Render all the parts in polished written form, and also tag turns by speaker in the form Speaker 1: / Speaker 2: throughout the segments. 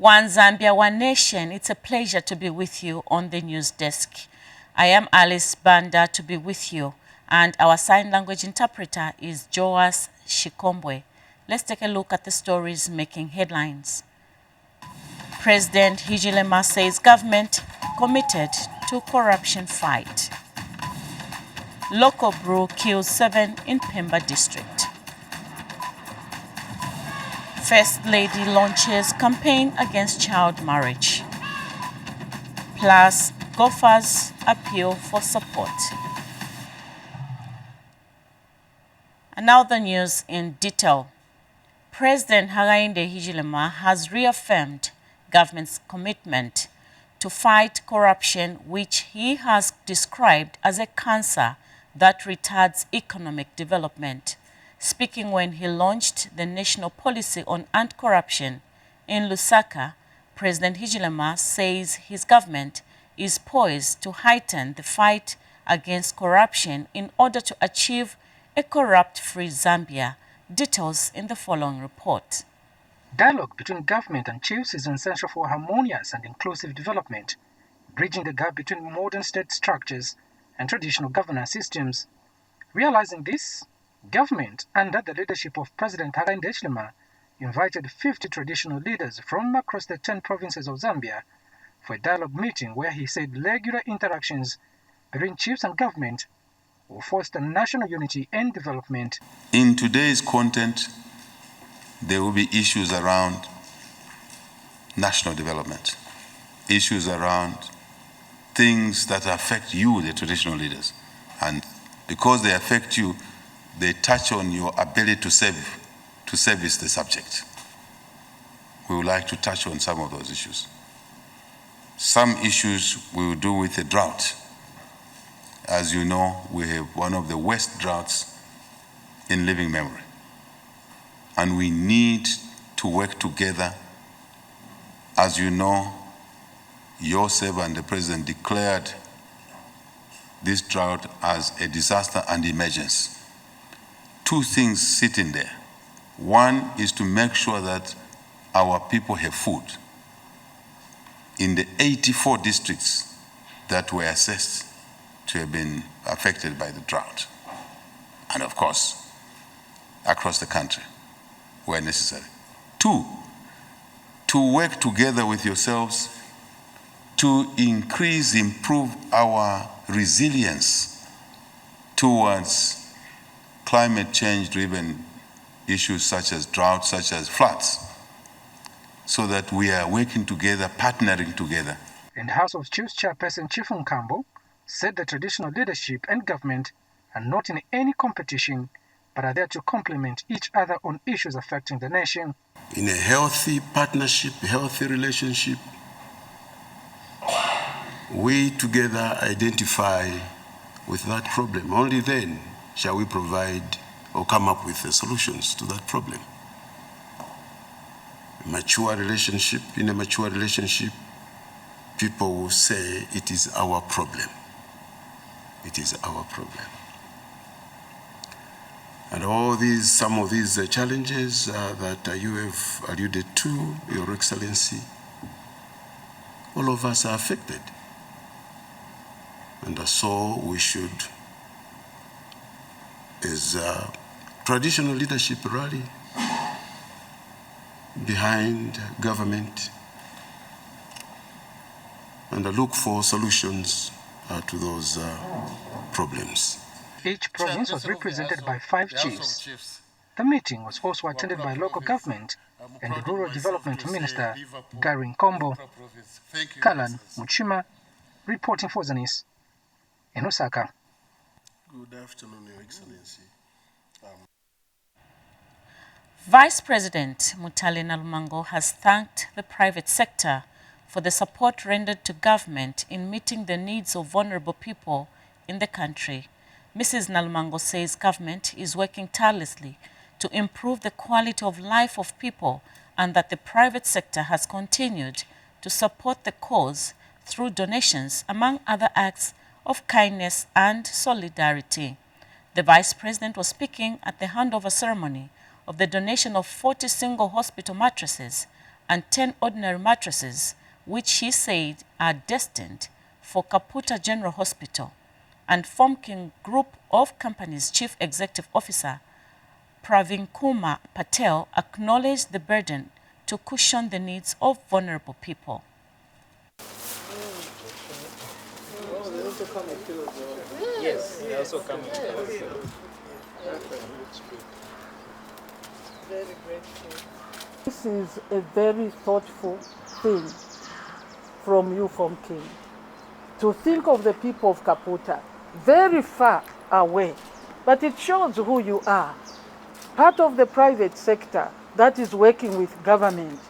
Speaker 1: One Zambia, one nation. It's a pleasure to be with you on the news desk. I am Alice Banda to be with you, and our sign language interpreter is Joas Shikombwe. Let's take a look at the stories making headlines. President Hichilema says government committed to corruption fight. Local brew kills 7 in Pemba district. First Lady launches campaign against child marriage. Plus, golfers appeal for support. And now the news in detail. President Hakainde Hichilema has reaffirmed government's commitment to fight corruption, which he has described as a cancer that retards economic development. Speaking when he launched the National Policy on Anti-Corruption in Lusaka, President Hichilema says his government is poised to heighten the fight against corruption in order to achieve a corrupt-free Zambia. Details in the following report.
Speaker 2: Dialogue between government and chiefs is essential for harmonious and inclusive development, bridging the gap between modern state structures and traditional governance systems. Realizing this, government, under the leadership of President Hakainde Hichilema, invited 50 traditional leaders from across the 10 provinces of Zambia for a dialogue meeting where he said regular interactions between chiefs and government will foster national unity and development.
Speaker 3: In today's content, there will be issues around national development, issues around things that affect you, the traditional leaders. And because they affect you, they touch on your ability to service the subject. We would like to touch on some of those issues. Some issues we will do with the drought. As you know, we have one of the worst droughts in living memory. And we need to work together. As you know, yourself and the President declared this drought as a disaster and emergency. 2 things sit in there. One is to make sure that our people have food. In the 84 districts that were assessed to have been affected by the drought, and of course, across the country, where necessary. 2, to work together with yourselves to improve our resilience towards climate change-driven issues such as drought, such as floods, so that we are working together, partnering together.
Speaker 2: And House of Chiefs Chairperson Chief Nkambo said the traditional leadership and government are not in any competition, but are there to complement each other on issues affecting the nation.
Speaker 4: In a healthy partnership, healthy relationship, we together identify with that problem. Only then shall we provide or come up with the solutions to that problem. In a mature relationship, people will say it is our problem. It is our problem. And some of these challenges that you have alluded to, Your Excellency, all of us are affected. And so we should, as traditional leadership, rally behind government and look for solutions to those problems.
Speaker 2: Each province was represented by 5 chiefs. The meeting was also attended by local government and the Rural Development Minister, Gary Nkombo. Kalan Muchima, reporting for Zanis in Lusaka.
Speaker 4: Good afternoon, Your Excellency.
Speaker 1: Vice President Mutale Nalulmango has thanked the private sector for the support rendered to government in meeting the needs of vulnerable people in the country. Mrs. Nalulmango says government is working tirelessly to improve the quality of life of people and that the private sector has continued to support the cause through donations, among other acts of kindness and solidarity. The Vice President was speaking at the handover ceremony of the donation of 40 single hospital mattresses and 10 ordinary mattresses, which he said are destined for Kaputa General Hospital. And Fomking Group of Companies Chief Executive Officer Pravin Kumar Patel acknowledged the burden to cushion the needs of vulnerable people.
Speaker 2: Yes, they also come in.
Speaker 5: Very grateful. This is a very thoughtful thing from you, from King, to think of the people of Kaputa very far away, but it shows who you are. Part of the private sector that is working with government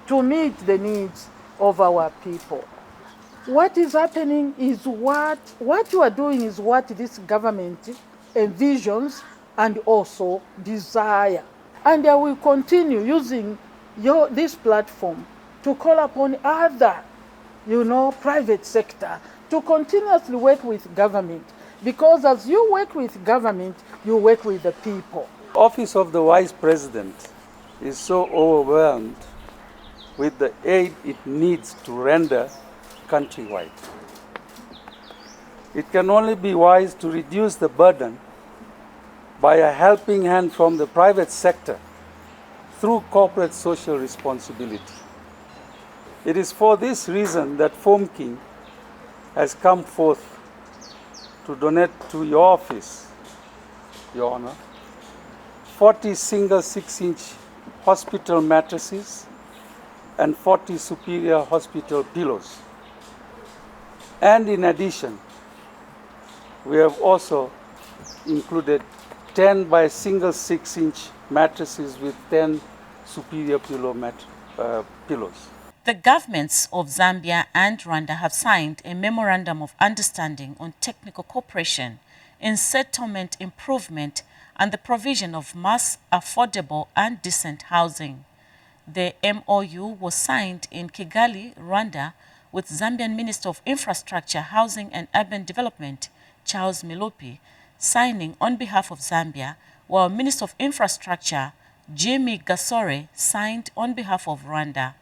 Speaker 5: to meet the needs of our people. What is happening is what you are doing is what this government envisions and also desire. And I will continue using this platform to call upon other, private sector to continuously work with government. Because as you work with government, you work with the people.
Speaker 6: Office of the Vice President is so overwhelmed with the aid it needs to render countrywide. It can only be wise to reduce the burden by a helping hand from the private sector through corporate social responsibility. It is for this reason that Fomking has come forth to donate to your office, Your Honor, 40 single 6-inch hospital mattresses and 40 superior hospital pillows. And in addition, we have also included 10 by single 6-inch mattresses with 10 superior pillows.
Speaker 1: The governments of Zambia and Rwanda have signed a memorandum of understanding on technical cooperation in settlement improvement and the provision of mass, affordable and decent housing. The MOU was signed in Kigali, Rwanda, with Zambian Minister of Infrastructure, Housing and Urban Development, Charles Milupi, signing on behalf of Zambia, while Minister of Infrastructure, Jimmy Gasore, signed on behalf of Rwanda.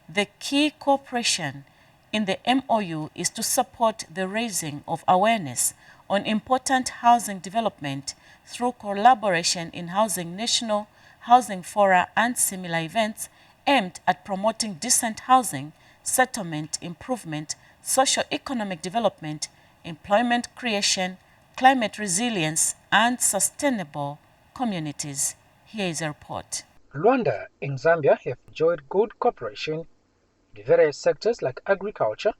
Speaker 1: The key cooperation in the MOU is to support the raising of awareness on important housing development through collaboration in housing national, housing fora and similar events aimed at promoting decent housing, settlement improvement, socio-economic development, employment creation, climate resilience, and sustainable communities. Here is a report.
Speaker 2: Rwanda and Zambia have enjoyed good cooperation in various sectors like agriculture,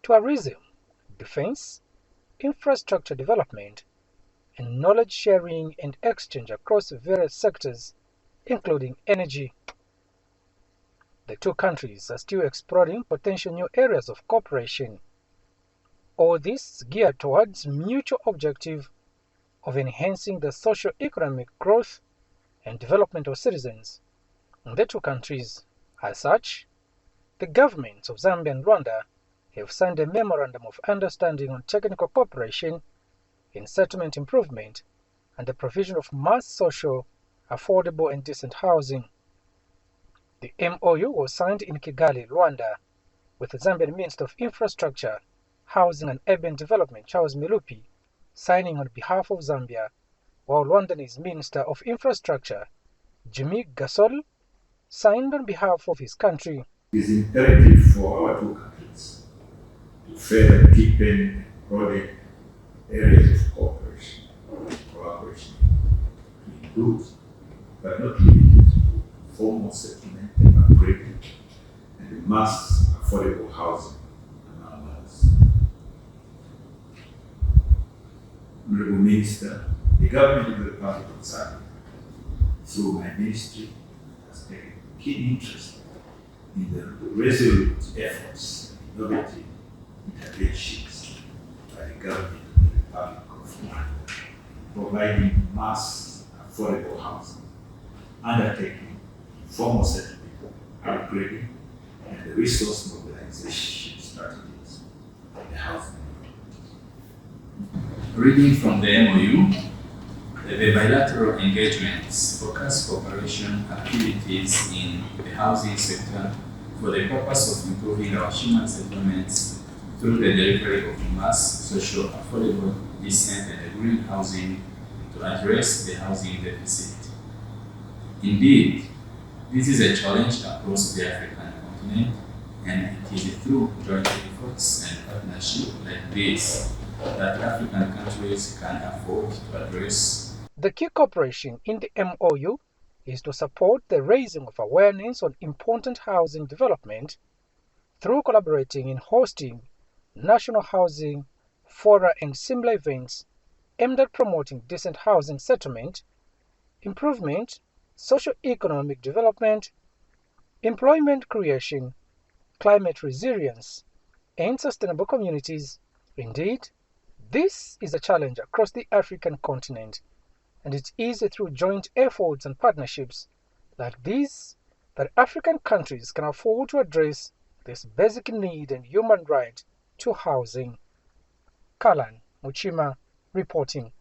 Speaker 2: tourism, defense, infrastructure development, and knowledge sharing and exchange across various sectors, including energy. The two countries are still exploring potential new areas of cooperation. All this is geared towards mutual objective of enhancing the socio-economic growth and development of citizens in the two countries. As such, the governments of Zambia and Rwanda have signed a memorandum of understanding on technical cooperation in settlement improvement and the provision of mass, social, affordable and decent housing. The MOU was signed in Kigali, Rwanda, with the Zambian Minister of Infrastructure, Housing and Urban Development, Charles Milupi, signing on behalf of Zambia, while Rwanda's Minister of Infrastructure, Jimmy Gasol, signed on behalf of his country.
Speaker 7: It is imperative for our two countries to further deepen and broaden areas of cooperation, collaboration, to include, but not limited to, formal settlement and upgrading and mass affordable housing, among others. Honorable Minister, the government of the Republic of Zambia, through my ministry, has taken keen interest in the resolute efforts and innovative interventions by the government of the Republic of Rwanda, providing mass affordable housing, undertaking informal settlement, upgrading, and the resource mobilization strategies in the housing.
Speaker 8: Reading from the MOU, the The bilateral engagements focus cooperation activities in the housing sector for the purpose of improving our human settlements through the delivery of mass, social, affordable, decent, and green housing to address the housing deficit. Indeed, this is a challenge across the African continent, and it is through joint efforts and partnership like this that African countries can afford to address.
Speaker 2: The key cooperation in the MOU is to support the raising of awareness on important housing development through collaborating in hosting national housing fora and similar events aimed at promoting decent housing settlement, improvement, socio-economic development, employment creation, climate resilience, and sustainable communities. Indeed, this is a challenge across the African continent, and it is through joint efforts and partnerships like these that African countries can afford to address this basic need and human right to housing. Kalan Muchima reporting.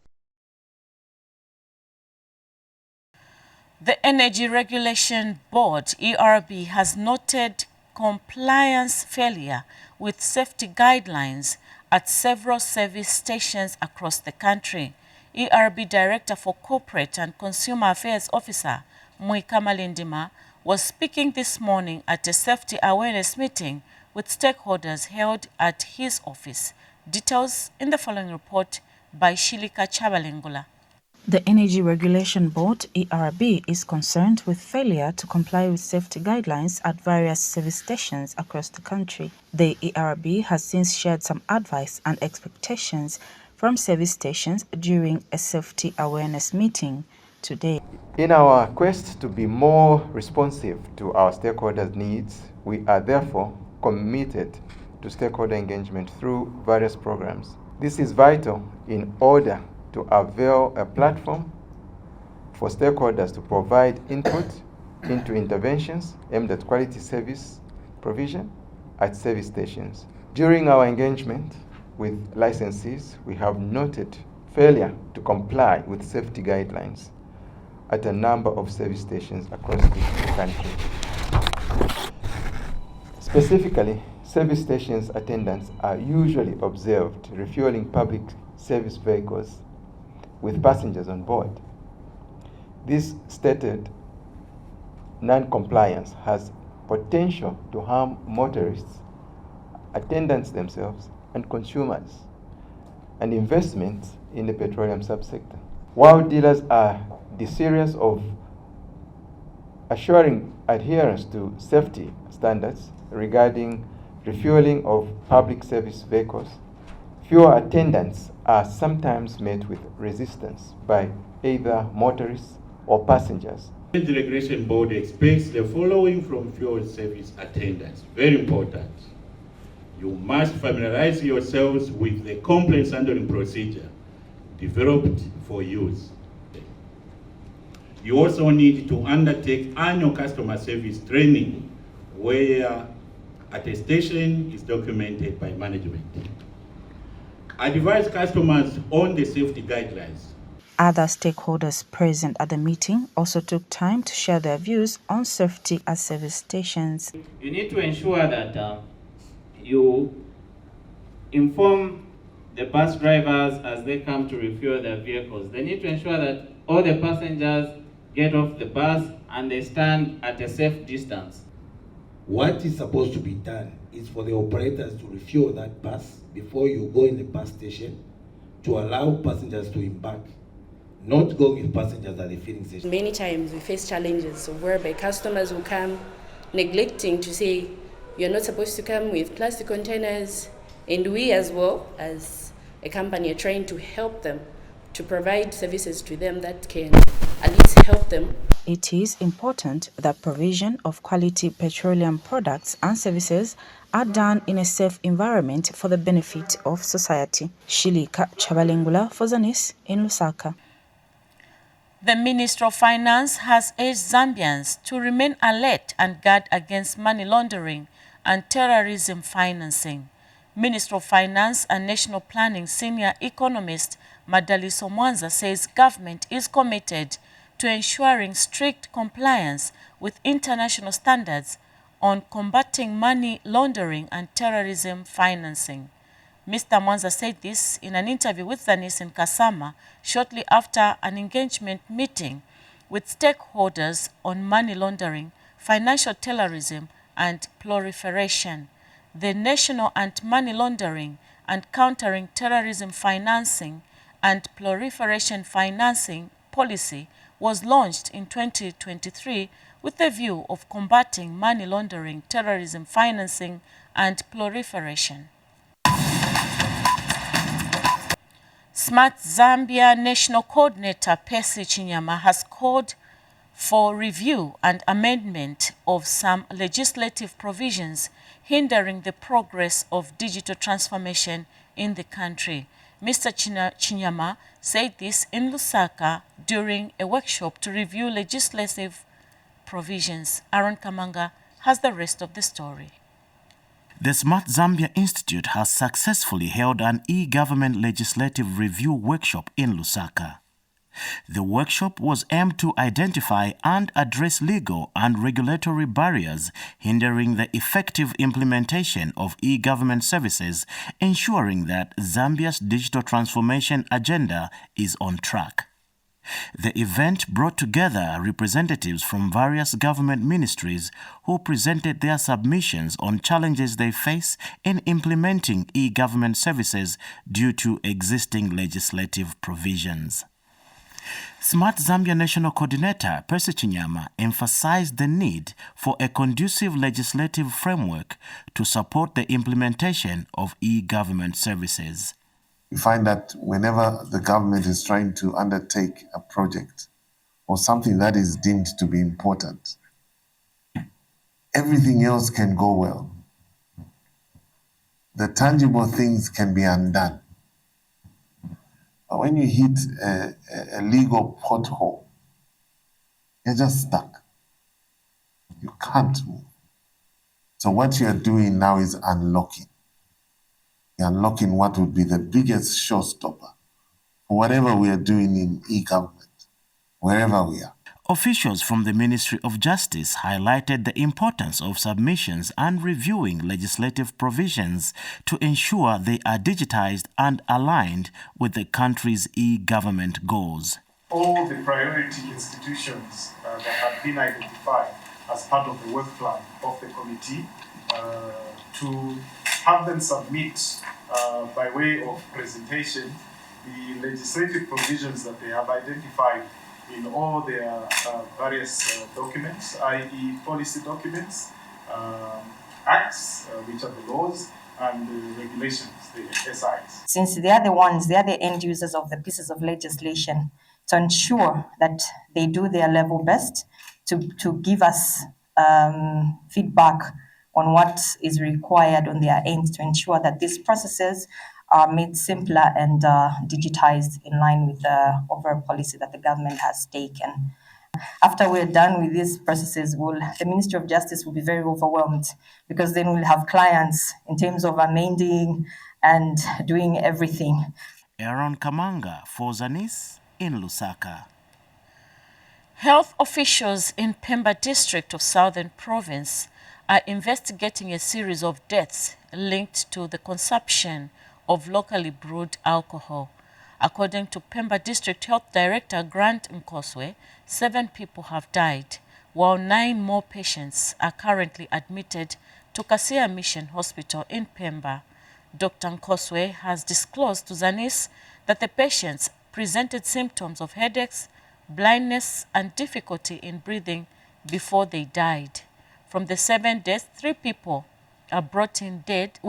Speaker 1: The Energy Regulation Board, ERB, has noted compliance failure with safety guidelines at several service stations across the country. ERB Director for Corporate and Consumer Affairs Officer Muika Malindima was speaking this morning at a safety awareness meeting with stakeholders held at his office. Details in the following report by Shilika Chabalengula.
Speaker 9: The Energy Regulation Board, ERB, is concerned with failure to comply with safety guidelines at various service stations across the country. The ERB has since shared some advice and expectations from service stations during a safety awareness meeting today.
Speaker 10: In our quest to be more responsive to our stakeholders' needs, we are therefore committed to stakeholder engagement through various programs. This is vital in order to avail a platform for stakeholders to provide input into interventions aimed at quality service provision at service stations. During our engagement with licensees, we have noted failure to comply with safety guidelines at a number of service stations across the country. Specifically, service stations attendants are usually observed refueling public service vehicles with passengers on board. This stated non-compliance has potential to harm motorists, attendants themselves, and consumers, and investments in the petroleum subsector. While dealers are desirous of assuring adherence to safety standards regarding refueling of public service vehicles, fewer attendants are sometimes met with resistance by either motorists or passengers.
Speaker 11: The Regulation Board expects the following from fuel service attendants. Very important. You must familiarize yourselves with the complaints handling procedure developed for use. You also need to undertake annual customer service training where attestation is documented by management. Advise customers on the safety guidelines.
Speaker 9: Other stakeholders present at the meeting also took time to share their views on safety at service stations.
Speaker 12: You need to ensure that you inform the bus drivers as they come to refuel their vehicles. They need to ensure that all the passengers get off the bus and they stand at a safe distance.
Speaker 13: What is supposed to be done is for the operators to refuel that bus before you go in the bus station to allow passengers to embark, not go with passengers at the filling station.
Speaker 14: Many times we face challenges whereby customers will come neglecting to say, you're not supposed to come with plastic containers, and we as well as a company are trying to help them to provide services to them that can at least help them.
Speaker 9: It is important that provision of quality petroleum products and services are done in a safe environment for the benefit of society. Shilika Chabalengula for Zanis in Lusaka.
Speaker 1: The Minister of Finance has urged Zambians to remain alert and guard against money laundering and terrorism financing. Minister of Finance and National Planning senior economist Madaliso Mwanza says government is committed to ensuring strict compliance with international standards on combating money laundering and terrorism financing. Mr. Mwanza said this in an interview with Zanis in Kasama shortly after an engagement meeting with stakeholders on money laundering, financial terrorism, and proliferation. The National Anti-Money Laundering and Countering Terrorism Financing and Proliferation Financing Policy was launched in 2023 with the view of combating money laundering, terrorism financing, and proliferation. Smart Zambia National Coordinator Percy Chinyama has called for review and amendment of some legislative provisions hindering the progress of digital transformation in the country. Mr. Chinyama said this in Lusaka during a workshop to review legislative provisions. Aaron Kamanga has the rest of the story.
Speaker 15: The Smart Zambia Institute has successfully held an e-government legislative review workshop in Lusaka. The workshop was aimed to identify and address legal and regulatory barriers hindering the effective implementation of e-government services, ensuring that Zambia's digital transformation agenda is on track. The event brought together representatives from various government ministries who presented their submissions on challenges they face in implementing e-government services due to existing legislative provisions. Smart Zambia National Coordinator Percy Chinyama emphasized the need for a conducive legislative framework to support the implementation of e-government services.
Speaker 16: We find that whenever the government is trying to undertake a project or something that is deemed to be important, everything else can go well. The tangible things can be undone. But when you hit a legal pothole, you're just stuck. You can't move. So what you're doing now is unlocking. You're unlocking what would be the biggest showstopper for whatever we are doing in e-government, wherever we are.
Speaker 15: Officials from the Ministry of Justice highlighted the importance of submissions and reviewing legislative provisions to ensure they are digitized and aligned with the country's e-government goals.
Speaker 17: All the priority institutions that have been identified as part of the work plan of the committee to have them submit by way of presentation the legislative provisions that they have identified in all their various documents, i.e. policy documents, acts, which are the laws, and regulations, the SIs.
Speaker 18: Since they are the end users of the pieces of legislation, to ensure that they do their level best to give us feedback on what is required on their ends to ensure that these processes are made simpler and digitized in line with the overall policy that the government has taken. After we're done with these processes, the Ministry of Justice will be very overwhelmed because then we'll have clients in terms of amending and doing everything.
Speaker 15: Aaron Kamanga for Zanis in Lusaka.
Speaker 1: Health officials in Pemba district of Southern Province are investigating a series of deaths linked to the consumption of locally brewed alcohol. According to Pemba District Health Director Grant Nkoswe, 7 people have died, while 9 more patients are currently admitted to Kasia Mission Hospital in Pemba. Dr. Nkoswe has disclosed to Zanis that the patients presented symptoms of headaches, blindness, and difficulty in breathing before they died. From the 7 deaths, 3 people were brought in dead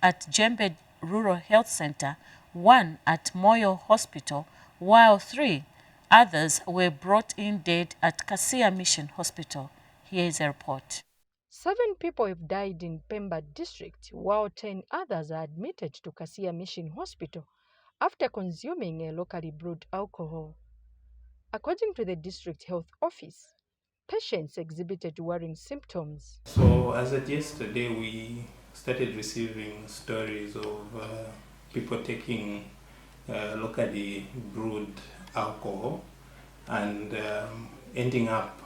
Speaker 1: at Jembe Rural Health Center, 1 at Moyo Hospital, while 3 others were brought in dead at Kasia Mission Hospital. Here is a report.
Speaker 19: 7 people have died in Pemba district, while 10 others are admitted to Kasia Mission Hospital after consuming a locally brewed alcohol. According to the district health office, patients exhibited worrying symptoms.
Speaker 20: So as of yesterday, we started receiving stories of people taking locally brewed alcohol and ending up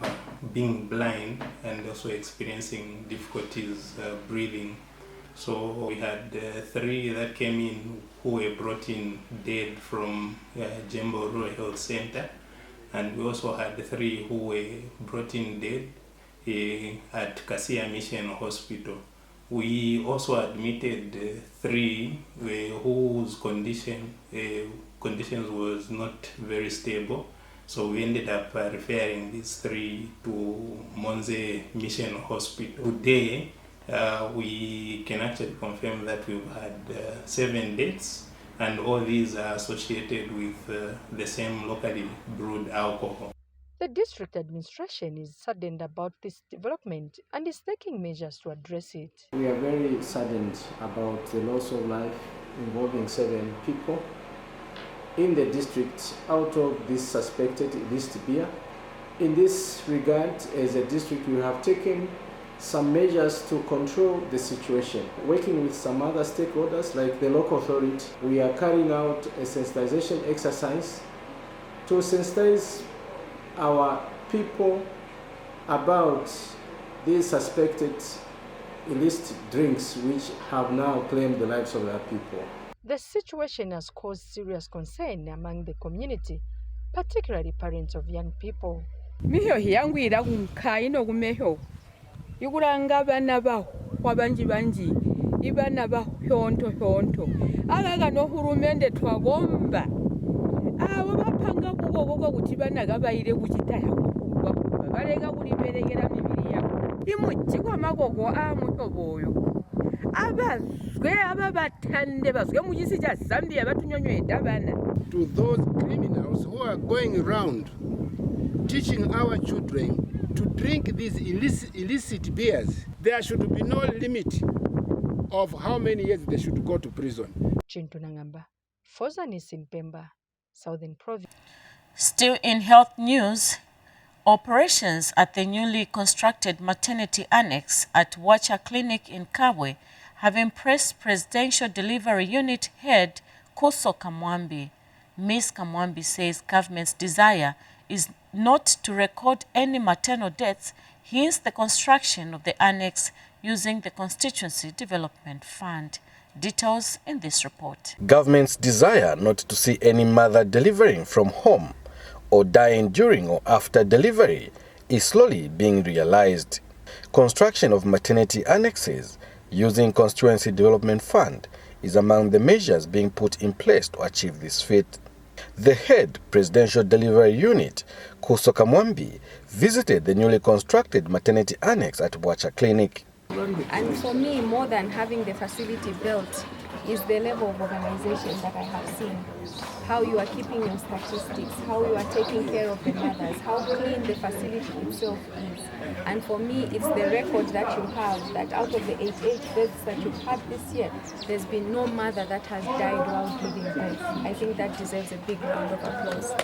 Speaker 20: being blind and also experiencing difficulties breathing. So we had 3 that came in who were brought in dead from Jembo Rural Health Center, and we also had 3 who were brought in dead at Kasia Mission Hospital. We also admitted 3 whose conditions was not very stable. So we ended up referring these 3 to Monze Mission Hospital. Today, we can actually confirm that we've had 7 deaths, and all these are associated with the same locally brewed alcohol.
Speaker 19: The district administration is saddened about this development and is taking measures to address it.
Speaker 21: We are very saddened about the loss of life involving 7 people in the district out of this suspected illicit beer. In this regard, as a district, we have taken some measures to control the situation. Working with some other stakeholders like the local authority, we are carrying out a sensitization exercise to sensitize our people about these suspected illicit drinks which have now claimed the lives of their people.
Speaker 19: The situation has caused serious concern among the community, particularly parents of young people.
Speaker 22: Miho yangu ira kumkaino kumeho. Ikuranga bana ba kwabanji ibana ba honto. Agaga no hurumende twagomba. Abo bapanga kuko kuti bana gabayire kuchitaya kuba balega kuliberegera mibiri yabo. Imuchi kwa magogo amutoboyo. Abazwe ababatande bazwe mu gisi kya Zambia batunyonyweda bana.
Speaker 23: To those criminals who are going around teaching our children to drink these illicit beers, there should be no limit of how many years they should go to prison.
Speaker 19: Chintu Nangamba, for Zanis in Pemba, Southern Province.
Speaker 1: Still in health news, operations at the newly constructed Maternity Annex at Wacha Clinic in Kabwe have impressed Presidential Delivery Unit head Koso Kamwambi. Ms. Kamwambi says government's desire is not to record any maternal deaths, hence the construction of the annex using the Constituency Development Fund. Details in this report.
Speaker 24: Government's desire not to see any mother delivering from home or dying during or after delivery is slowly being realized. Construction of maternity annexes using Constituency Development Fund is among the measures being put in place to achieve this feat. The head Presidential Delivery Unit, Koso Kamwambi, visited the newly constructed maternity annex at Wacha Clinic.
Speaker 25: And for me, more than having the facility built, is the level of organization that I have seen. How you are keeping your statistics, how you are taking care of the mothers, how clean the facility itself is. And for me, it's the record that you have, that out of the 88 deaths that you've had this year, there's been no mother that has died while giving birth. I think that deserves a big round of applause.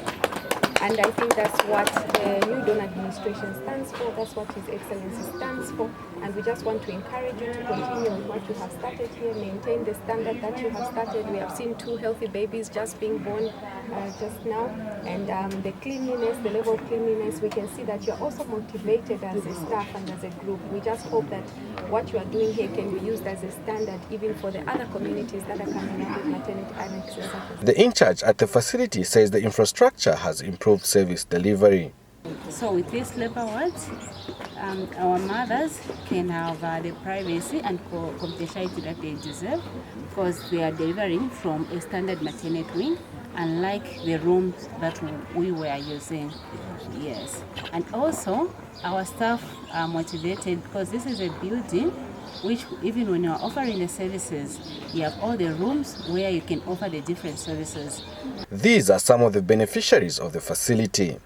Speaker 25: And I think that's what the New Dawn administration stands for, that's what His Excellency stands for, and we just want to encourage you to continue with what you have started here, maintain the standard that you have started. We have seen 2 healthy babies just being born just now, and the cleanliness, the level of cleanliness, we can see that you're also motivated as a staff and as a group. We just hope that what you are doing here can be used as a standard even for the other communities that are coming up with maternity annexes.
Speaker 24: The in-charge at the facility says the infrastructure has improved service delivery.
Speaker 26: So with these labor wards, our mothers can have the privacy and confidentiality that they deserve because they are delivering from a standard maternity wing, unlike the rooms that we were using. Yes. And also, our staff are motivated because this is a building which, even when you are offering the services, you have all the rooms where you can offer the different services.
Speaker 24: These are some of the beneficiaries of the facility.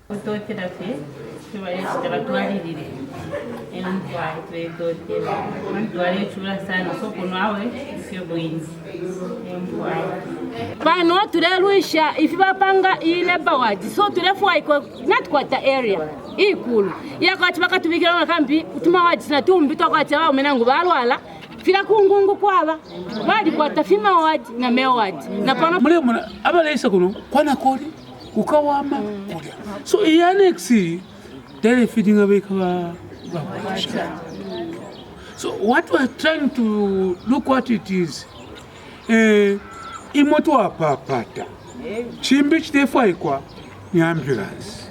Speaker 27: Pano tuleluisha ifibapanga ile bawadi so tulefua iko not quarter area ikulu yakati bakatubikira makambi utuma wadi na tumbi tokwati ba umenangu balwala fila kungungu kwaba bali kwata fima ward na male ward na pano
Speaker 2: mule muna abalesa kuno kwana koli ukawama kulya so annex they're feeding away kaba. So what we are trying to look what it is imoto apapata chimbi chitefaikwa ni ambulance.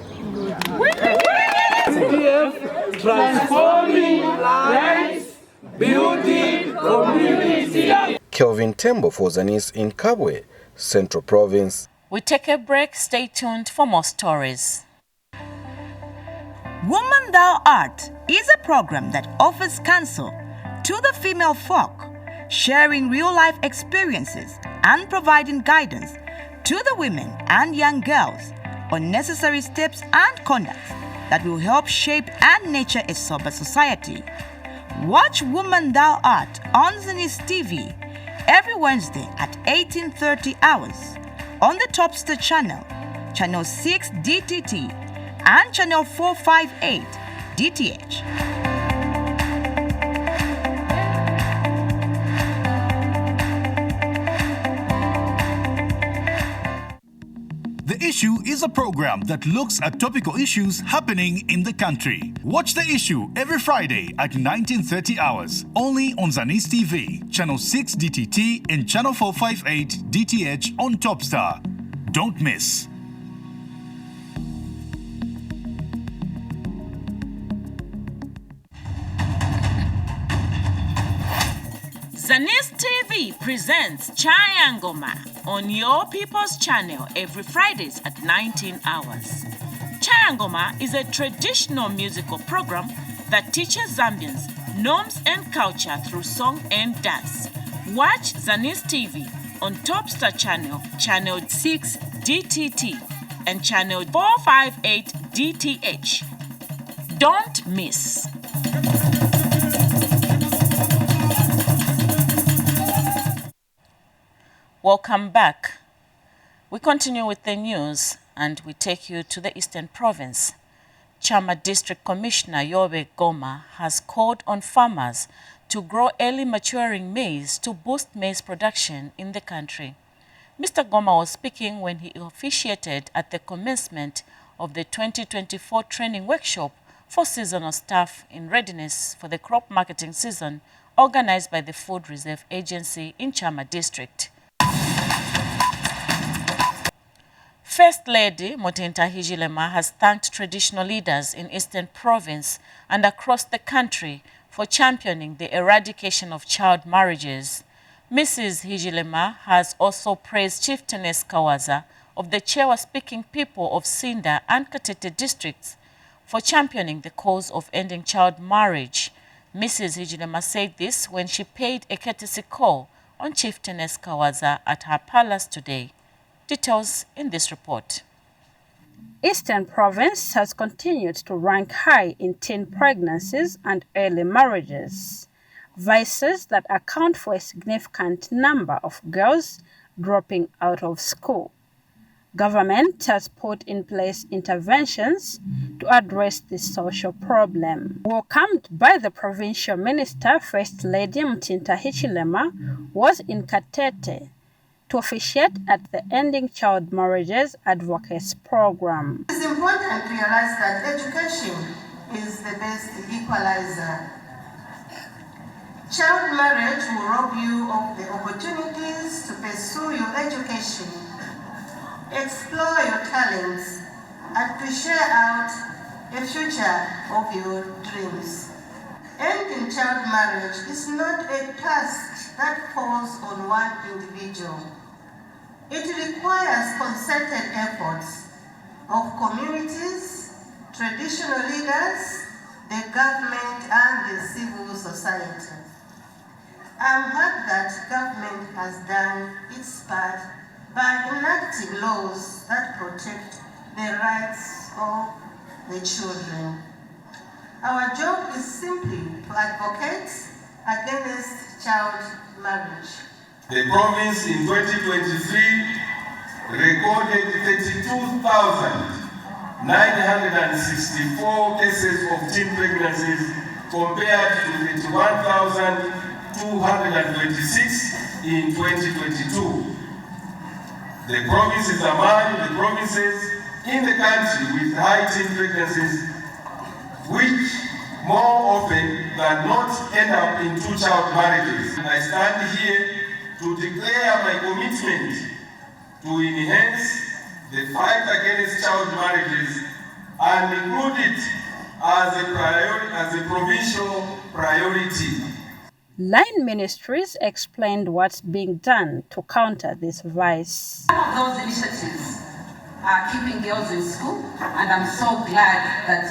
Speaker 3: Transforming lives, building community.
Speaker 24: Kelvin Tembo for Zanis in Kabwe, Central Province.
Speaker 1: We take a break. Stay tuned for more stories.
Speaker 4: Woman Thou Art is a program that offers counsel to the female folk, sharing real-life experiences and providing guidance to the women and young girls on necessary steps and conducts that will help shape and nurture a sober society. Watch Woman Thou Art on Zanis TV every Wednesday at 18:30 hours on the Topstar channel, channel 6 DTT, and channel 458 DTH.
Speaker 5: The Issue is a program that looks at topical issues happening in the country. Watch The Issue every Friday at 19:30 hours, only on Zanis TV, channel 6 DTT and channel 458 DTH on Topstar. Don't miss.
Speaker 1: Zanis TV presents Chayangoma on Your People's Channel every Fridays at 19 hours. Chayangoma is a traditional musical program that teaches Zambians norms and culture through song and dance. Watch Zanis TV on Topstar channel, channel 6 DTT and channel 458 DTH. Don't miss. Welcome back. We continue with the news and we take you to the Eastern Province. Chama District Commissioner Yobe Goma has called on farmers to grow early maturing maize to boost maize production in the country. Mr. Goma was speaking when he officiated at the commencement of the 2024 training workshop for seasonal staff in readiness for the crop marketing season organized by the Food Reserve Agency in Chama District. First Lady Motenta Hijilema has thanked traditional leaders in Eastern Province and across the country for championing the eradication of child marriages. Mrs. Hijilema has also praised Chieftainess Kawaza of the Chewa-speaking people of Sinda and Katete districts for championing the cause of ending child marriage. Mrs. Hijilema said this when she paid a courtesy call on Chieftainess Kawaza at her palace today. Details in this report.
Speaker 6: Eastern Province has continued to rank high in teen pregnancies and early marriages, vices that account for a significant number of girls dropping out of school. Government has put in place interventions to address this social problem. Welcomed by the Provincial Minister, First Lady Mtinta Hichilema was in Katete to officiate at the Ending Child Marriages Advocacy Program.
Speaker 7: It is important to realize that education is the best equalizer. Child marriage will rob you of the opportunities to pursue your education, explore your talents, and to share out a future of your dreams. Ending child marriage is not a task that falls on one individual. It requires concerted efforts of communities, traditional leaders, the government, and the civil society. I'm happy that government has done its part by enacting laws that protect the rights of the children. Our job is simply to advocate against child marriage.
Speaker 8: The province in 2023 recorded 32,964 cases of teen pregnancies compared to 31,886 226 in 2022. The province is among the provinces in the country with high teen pregnancies, which more often than not end up in two-child marriages. I stand here to declare my commitment to enhance the fight against child marriages and include it as a provincial priority.
Speaker 6: Line Ministries explained what's being done to counter this vice.
Speaker 9: Some of those initiatives are keeping girls in school, and I'm so glad that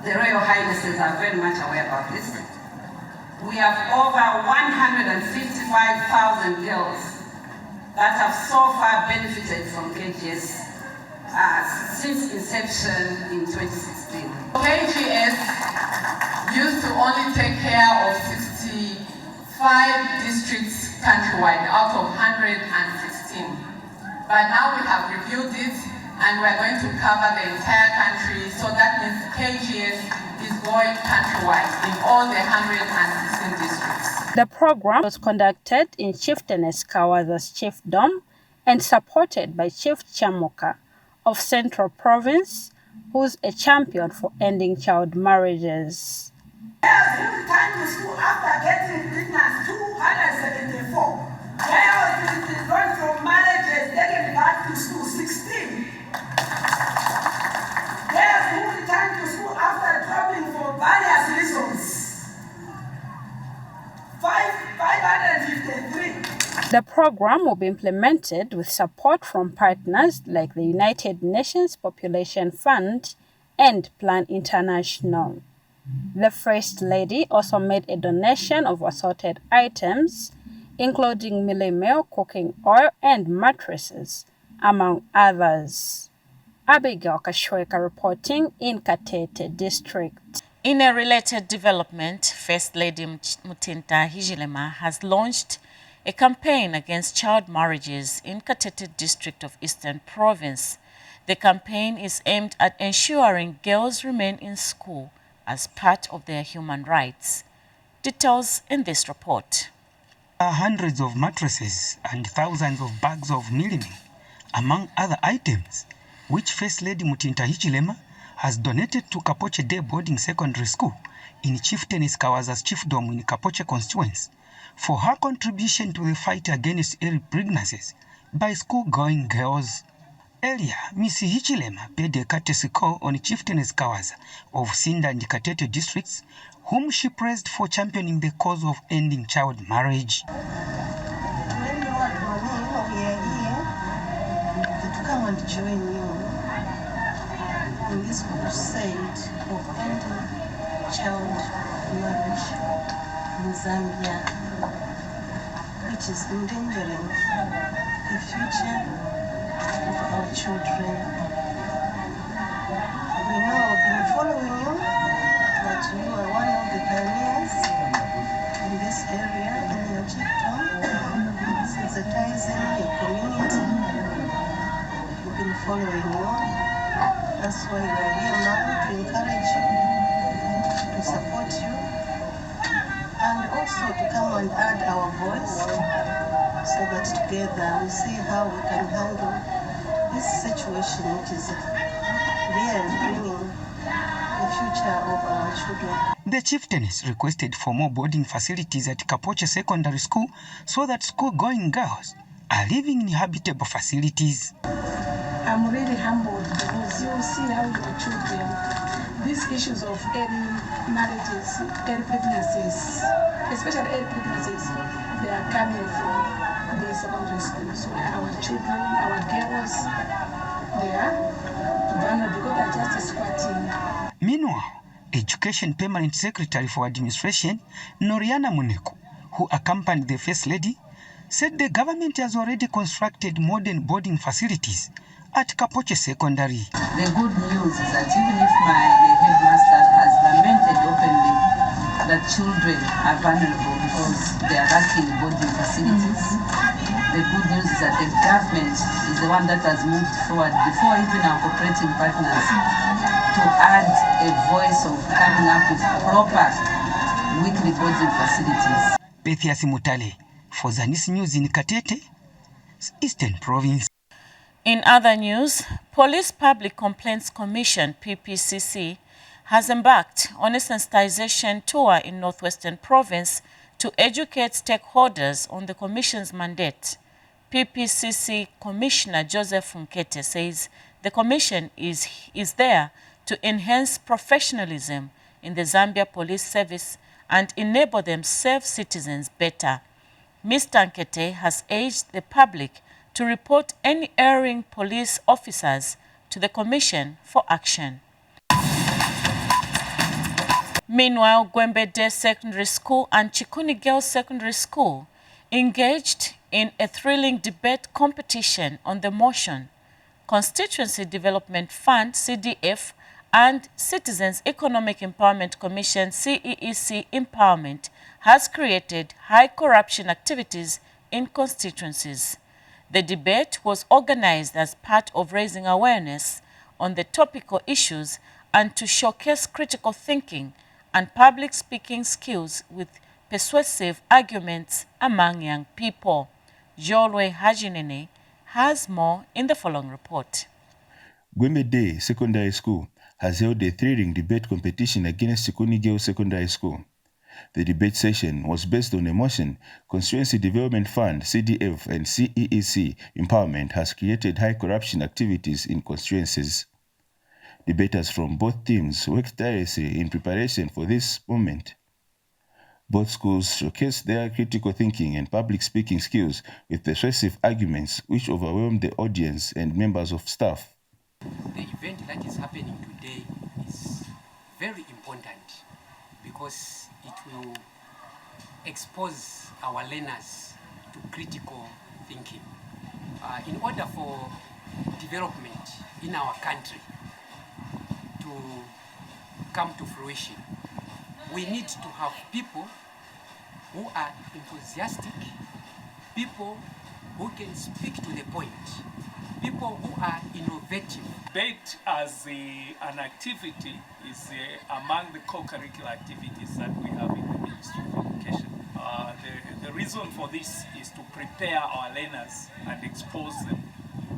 Speaker 9: the Royal Highnesses are very much aware about this. We have over 155,000 girls that have so far benefited from KGS since inception in 2016. KGS used to only take care of 65 districts countrywide out of 116. But now we have reviewed it and we're going to cover the entire country, so that means KGS is going countrywide in all the 116 districts.
Speaker 6: The program was conducted in Chieftainess Kawaza's chiefdom and supported by Chief Chamuka of Central Province, who's a champion for ending child marriages.
Speaker 7: Girls who return to school after getting pregnant 274. Girls withdrawn from marriages taken back to school 16. Girls who return to school after dropping for various reasons 553.
Speaker 6: The program will be implemented with support from partners like the United Nations Population Fund and Plan International. The First Lady also made a donation of assorted items, including Millie Meal, cooking oil, and mattresses, among others. Abigail Kashweka reporting in Katete District.
Speaker 1: In a related development, First Lady Mutinta Hijilema has launched a campaign against child marriages in Katete District of Eastern Province. The campaign is aimed at ensuring girls remain in school as part of their human rights. Details in this report.
Speaker 10: Hundreds of mattresses and thousands of bags of milling, among other items, which First Lady Mutinta Hichilema has donated to Kapoche Day Boarding Secondary School in Chieftainess Kawaza's chiefdom in Kapoche constituency for her contribution to the fight against early pregnancies by school-going girls. Earlier, Ms. Hichilema paid a courtesy call on Chieftainess Kawaza of Sinda and Katete districts, whom she praised for championing the cause of ending child marriage.
Speaker 7: We are here to come and join you in this crusade of ending child marriage in Zambia, which is endangering the future of our children. We know we've been following you, that you are one of the pioneers in this area, in your chiefdom, sensitizing your community. We've been following you. That's why we are here now to encourage you, to support you, and also to come and add our voice so that together we see how we can handle this situation, which is really bringing the future of our children.
Speaker 10: The chieftainess requested for more boarding facilities at Kapoche Secondary School so that school-going girls are living in habitable facilities.
Speaker 11: I'm really humbled because you see how your children, these issues of early marriages, early pregnancies, especially early pregnancies, they are coming from the secondary school. So our children, our girls, they are vulnerable because they're just squatting.
Speaker 10: Meanwhile, Education Permanent Secretary for Administration, Noriana Muneko, who accompanied the First Lady, said the government has already constructed modern boarding facilities at Kapoche Secondary.
Speaker 9: The good news is that even if the headmaster has lamented openly that children are vulnerable because they are lacking boarding facilities, the good news is that the government is the one that has moved forward before even our cooperating partners to add a voice of coming up with proper weekly boarding facilities.
Speaker 10: Bethias Mutale for Zanis News in Katete, Eastern Province.
Speaker 1: In other news, Police Public Complaints Commission, PPCC, has embarked on a sensitization tour in Northwestern Province to educate stakeholders on the Commission's mandate. PPCC Commissioner Joseph Nkete says the Commission is there to enhance professionalism in the Zambia Police Service and enable them to serve citizens better. Mr. Nkete has urged the public to report any erring police officers to the Commission for action. Meanwhile, Gwembede Secondary School and Chikuni Girls Secondary School engaged in a thrilling debate competition on the motion Constituency Development Fund, CDF, and Citizens Economic Empowerment Commission, CEEC Empowerment, has created high corruption activities in constituencies. The debate was organized as part of raising awareness on the topical issues and to showcase critical thinking and public speaking skills with persuasive arguments among young people. Jolwe Hajinene has more in the following report.
Speaker 12: Gwembede Secondary School has held a thrilling debate competition against Chikuni Girls Secondary School. The debate session was based on a motion Constituency Development Fund, CDF, and CEEC Empowerment has created high corruption activities in constituencies. Debaters from both teams worked tirelessly in preparation for this moment. Both schools showcased their critical thinking and public speaking skills with persuasive arguments which overwhelmed the audience and members of staff.
Speaker 13: The event that is happening today is very important because it will expose our learners to critical thinking. In order for development in our country to come to fruition, we need to have people who are enthusiastic, people who can speak to the point, people who are innovative.
Speaker 14: Debate as an activity is among the co-curricular activities that we have in the Ministry of Education. The reason for this is to prepare our learners and expose them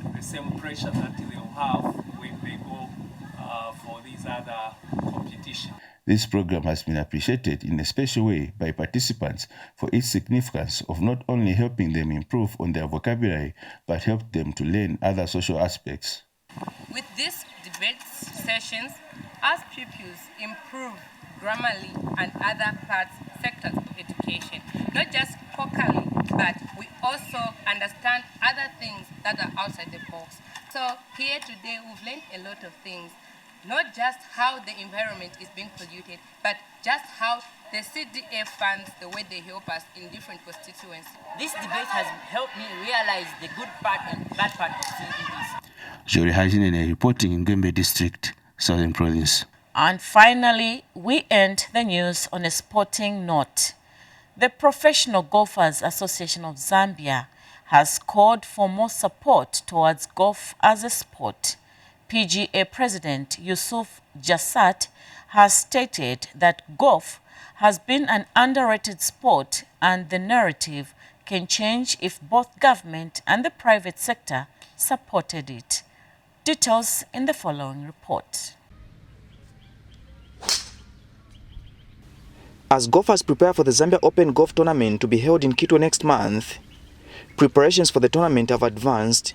Speaker 14: to the same pressure that they'll have when they go for these other competitions.
Speaker 12: This program has been appreciated in a special way by participants for its significance of not only helping them improve on their vocabulary, but help them to learn other social aspects.
Speaker 15: With these debate sessions, as pupils improve grammarly and other sectors of education, not just vocally, but we also understand other things that are outside the box. So here today we've learned a lot of things. Not just how the environment is being polluted, but just how the CDF funds, the way they help us in different constituencies.
Speaker 16: This debate has helped me realize the good part and bad part of CDF.
Speaker 12: Jori Hajinene reporting in Gwembe District, Southern Province.
Speaker 1: And finally, we end the news on a sporting note. The Professional Golfers Association of Zambia has called for more support towards golf as a sport. PGA President Yusuf Jassat has stated that golf has been an underrated sport and the narrative can change if both government and the private sector supported it. Details in the following report.
Speaker 17: As golfers prepare for the Zambia Open Golf Tournament to be held in Quito next month, preparations for the tournament have advanced.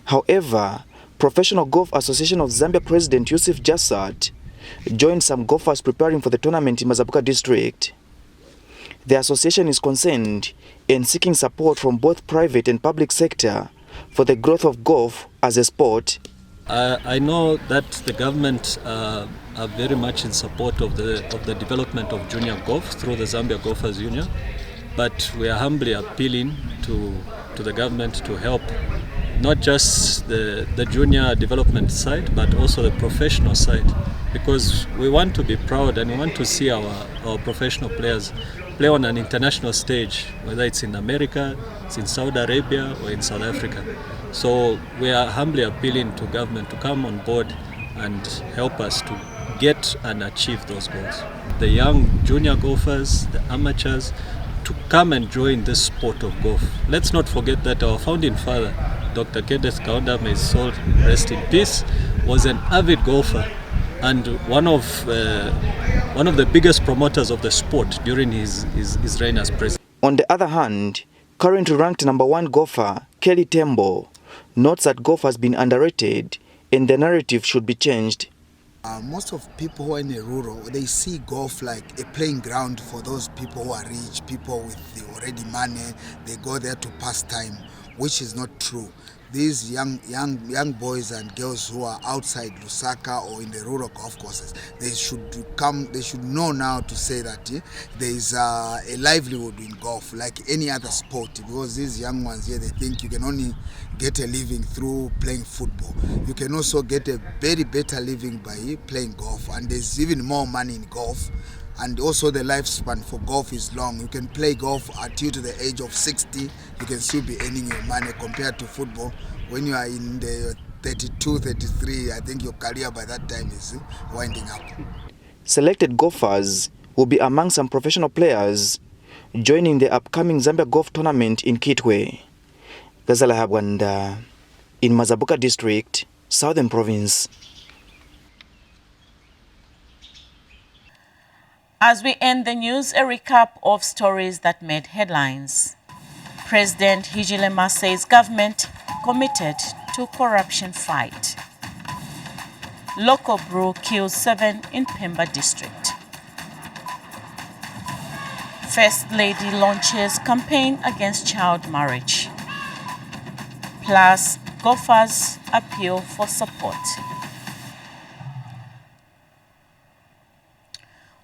Speaker 17: However, Professional Golf Association of Zambia President Yusuf Jassat joined some golfers preparing for the tournament in Mazabuka district. The association is concerned in seeking support from both private and public sector for the growth of golf as a sport.
Speaker 18: I know that the government are very much in support of the development of junior golf through the Zambia Golfers Union, but we are humbly appealing to the government to help not just the junior development side, but also the professional side, because we want to be proud and we want to see our professional players play on an international stage, whether it's in America, it's in Saudi Arabia, or in South Africa. So we are humbly appealing to government to come on board and help us to get and achieve those goals. The young junior golfers, the amateurs, to come and join this sport of golf. Let's not forget that our founding father, Dr. Kenneth Kaunda, may his soul rest in peace, was an avid golfer and one of the biggest promoters of the sport during his reign as president.
Speaker 17: On the other hand, currently ranked #1 golfer Kelly Tembo notes that golf has been underrated and the narrative should be changed.
Speaker 19: Most of people who are in the rural, they see golf like a playing ground for those people who are rich, people with the already money. They go there to pass time, which is not true. These young boys and girls who are outside Lusaka or in the rural golf courses, they should know now to say that there is a livelihood in golf like any other sport, because these young ones here, they think you can only get a living through playing football. You can also get a very better living by playing golf, and there's even more money in golf. And also the lifespan for golf is long. You can play golf until to the age of 60, you can still be earning your money, compared to football. When you are in the 32, 33, I think your career by that time is winding up.
Speaker 17: Selected golfers will be among some professional players joining the upcoming Zambia Golf Tournament in Kitwe. Gazala Habwanda, in Mazabuka District, Southern Province.
Speaker 1: As we end the news, a recap of stories that made headlines. President Hichilema says government committed to corruption fight. Local brew kills 7 in Pemba district. First Lady launches campaign against child marriage. Plus, golfers appeal for support.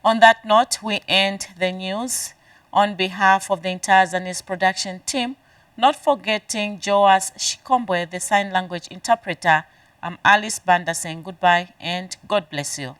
Speaker 1: On that note, we end the news. On behalf of the entire Zanis production team, not forgetting Joas Shikombwe, the sign language interpreter, I'm Alice Banda saying goodbye and God bless you.